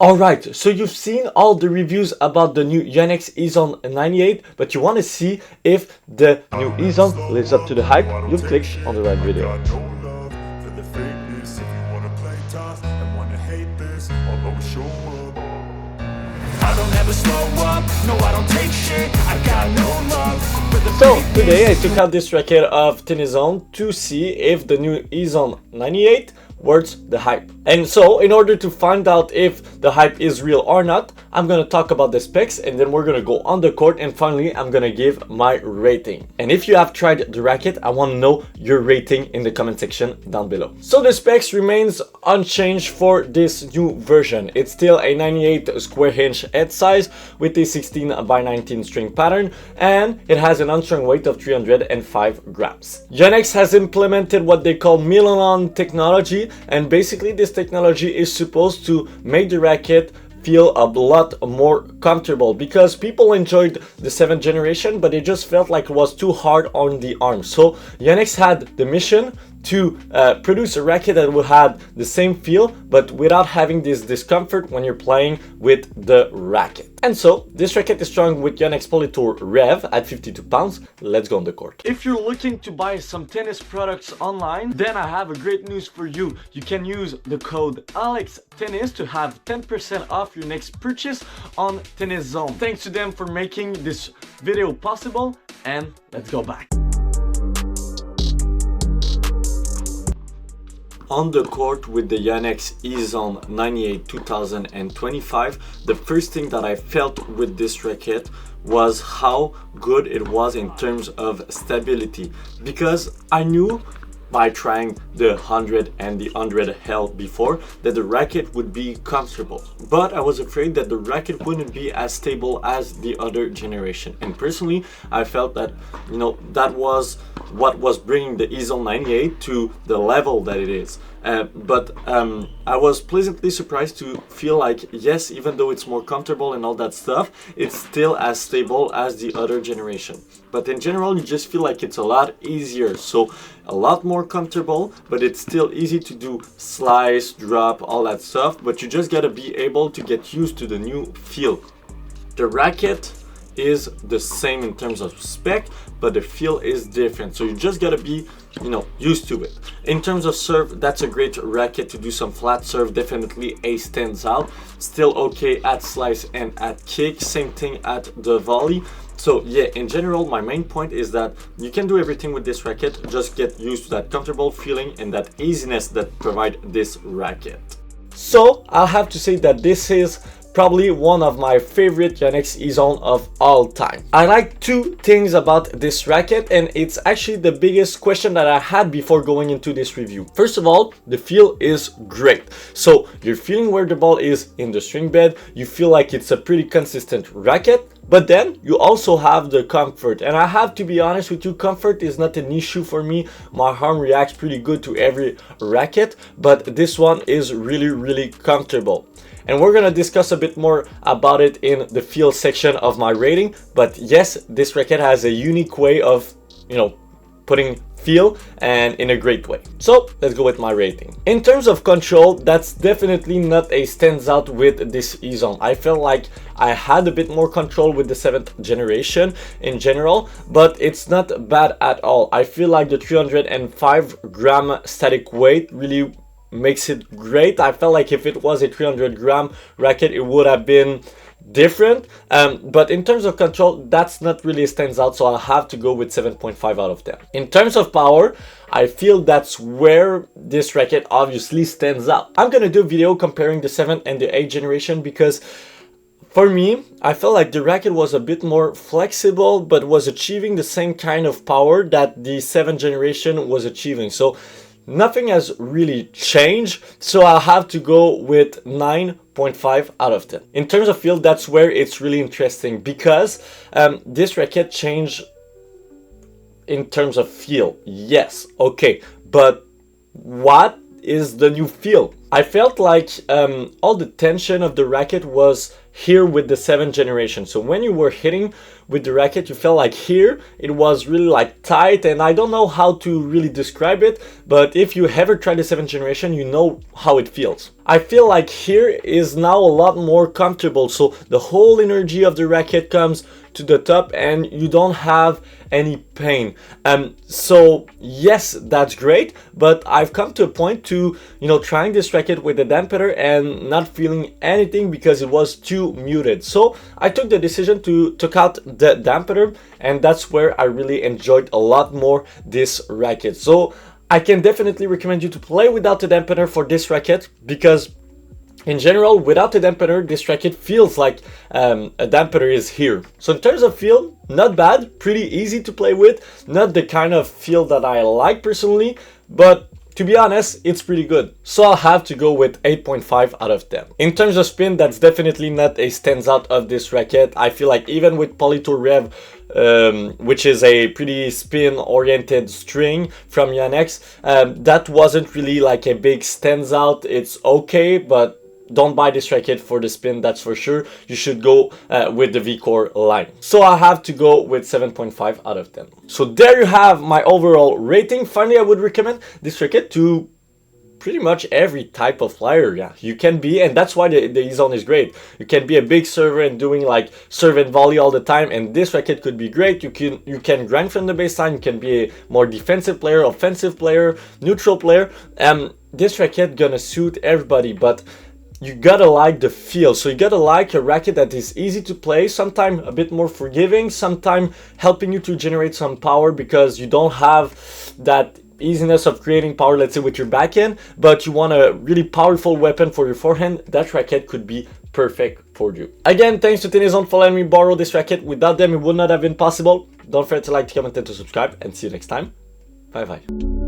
Alright, so you've seen all the reviews about the new Yonex Ezone 98, but you want to see if the new Ezone lives up to the hype, you've clicked on the right video. So today I took out this racket of Ezone to see if the new Ezone 98 worth the hype. And so in order to find out if the hype is real or not, I'm gonna talk about the specs and then we're gonna go on the court, and finally I'm gonna give my rating. And if you have tried the racket, I want to know your rating in the comment section down below. So the specs remains unchanged for this new version. It's still a 98 square inch head size with a 16 by 19 string pattern, and it has an unstrung weight of 305 grams. Yonex has implemented what they call Milan technology, and basically this technology is supposed to make the racket feel a lot more comfortable, because people enjoyed the 7th generation but it just felt like it was too hard on the arm. So Yonex had the mission to produce a racket that would have the same feel but without having this discomfort when you're playing with the racket. And so this racket is strung with Yonex Polytour Rev at 52 pounds. Let's go on the court. If you're looking to buy some tennis products online, then I have a great news for you. You can use the code ALEXTENNIS to have 10% off your next purchase on Yonex Ezone. Thanks to them for making this video possible, and let's go back. On the court with the Yonex Ezone 98 2025, the first thing that I felt with this racket was how good it was in terms of stability, because I knew by trying the 100 and the 100L before that the racket would be comfortable, but I was afraid that the racket wouldn't be as stable as the other generation. And personally I felt that, you know, that was what was bringing the Ezone 98 to the level that it is. But I was pleasantly surprised to feel like, yes, even though it's more comfortable and all that stuff, it's still as stable as the other generation. But in general, you just feel like it's a lot easier, so a lot more comfortable, but it's still easy to do slice, drop, all that stuff, but you just gotta be able to get used to the new feel. The racket is the same in terms of spec, but the feel is different, so you just gotta be, you know, used to it. In terms of serve, that's a great racket to do some flat serve. Definitely ace stands out. Still okay at slice and at kick, same thing at the volley. So yeah, in general, my main point is that you can do everything with this racket. Just get used to that comfortable feeling and that easiness that provide this racket. So I'll have to say that this is probably one of my favorite Yonex Ezone of all time. I like two things about this racket, and it's actually the biggest question that I had before going into this review. First of all, the feel is great. So you're feeling where the ball is in the string bed, you feel like it's a pretty consistent racket, but then you also have the comfort. And I have to be honest with you, comfort is not an issue for me. My arm reacts pretty good to every racket, but this one is really comfortable. And we're gonna discuss a bit more about it in the feel section of my rating. But yes, this racket has a unique way of, you know, putting feel, and in a great way. So let's go with my rating. In terms of control, that's definitely not a stands out with this Ezone. I felt like I had a bit more control with the 7th generation in general, but it's not bad at all. I feel like the 305 gram static weight really makes it great. I felt like if it was a 300 gram racket, it would have been different, but in terms of control, that's not really stands out, so I'll have to go with 7.5 out of 10. In terms of power, I feel that's where this racket obviously stands out. I'm gonna do a video comparing the 7th and the 8th generation, because for me, I felt like the racket was a bit more flexible, but was achieving the same kind of power that the 7th generation was achieving. So nothing has really changed, so I'll have to go with 9.5 out of 10. In terms of feel, that's where it's really interesting, because this racket changed in terms of feel. Yes, okay, but what is the new feel? I felt like all the tension of the racket was here with the 7th generation. So when you were hitting with the racket, you felt like here it was really like tight, and I don't know how to really describe it, but if you ever tried the 7th generation, you know how it feels. I feel like here is now a lot more comfortable, so the whole energy of the racket comes to the top and you don't have any pain. So yes, that's great, but I've come to a point to, you know, trying this racket with the dampener and not feeling anything because it was too muted. So I took the decision to take out the dampener, and that's where I really enjoyed a lot more this racket. So I can definitely recommend you to play without the dampener for this racket, because in general, without the dampener, this racket feels like a dampener is here. So in terms of feel, not bad, pretty easy to play with, not the kind of feel that I like personally, but to be honest, it's pretty good. So I'll have to go with 8.5 out of 10. In terms of spin, that's definitely not a standout of this racket. I feel like even with Polytour Rev, which is a pretty spin-oriented string from Yonex, that wasn't really like a big standout. It's okay, but don't buy this racket for the spin, that's for sure. You should go with the V-Core line. So I have to go with 7.5 out of 10. So there you have my overall rating. Finally, I would recommend this racket to pretty much every type of player. Yeah, you can be, and that's why the Ezone is great. You can be a big server and doing like serve and volley all the time, and this racket could be great. You can grind from the baseline. You can be a more defensive player, offensive player, neutral player. This racket gonna suit everybody, but you gotta like the feel. So you gotta like a racket that is easy to play, sometimes a bit more forgiving, sometimes helping you to generate some power because you don't have that easiness of creating power, let's say with your backhand, but you want a really powerful weapon for your forehand. That racket could be perfect for you. Again, thanks to Yonex Ezone for letting me borrow this racket. Without them, it would not have been possible. Don't forget to like, comment, and to subscribe, and see you next time. Bye bye.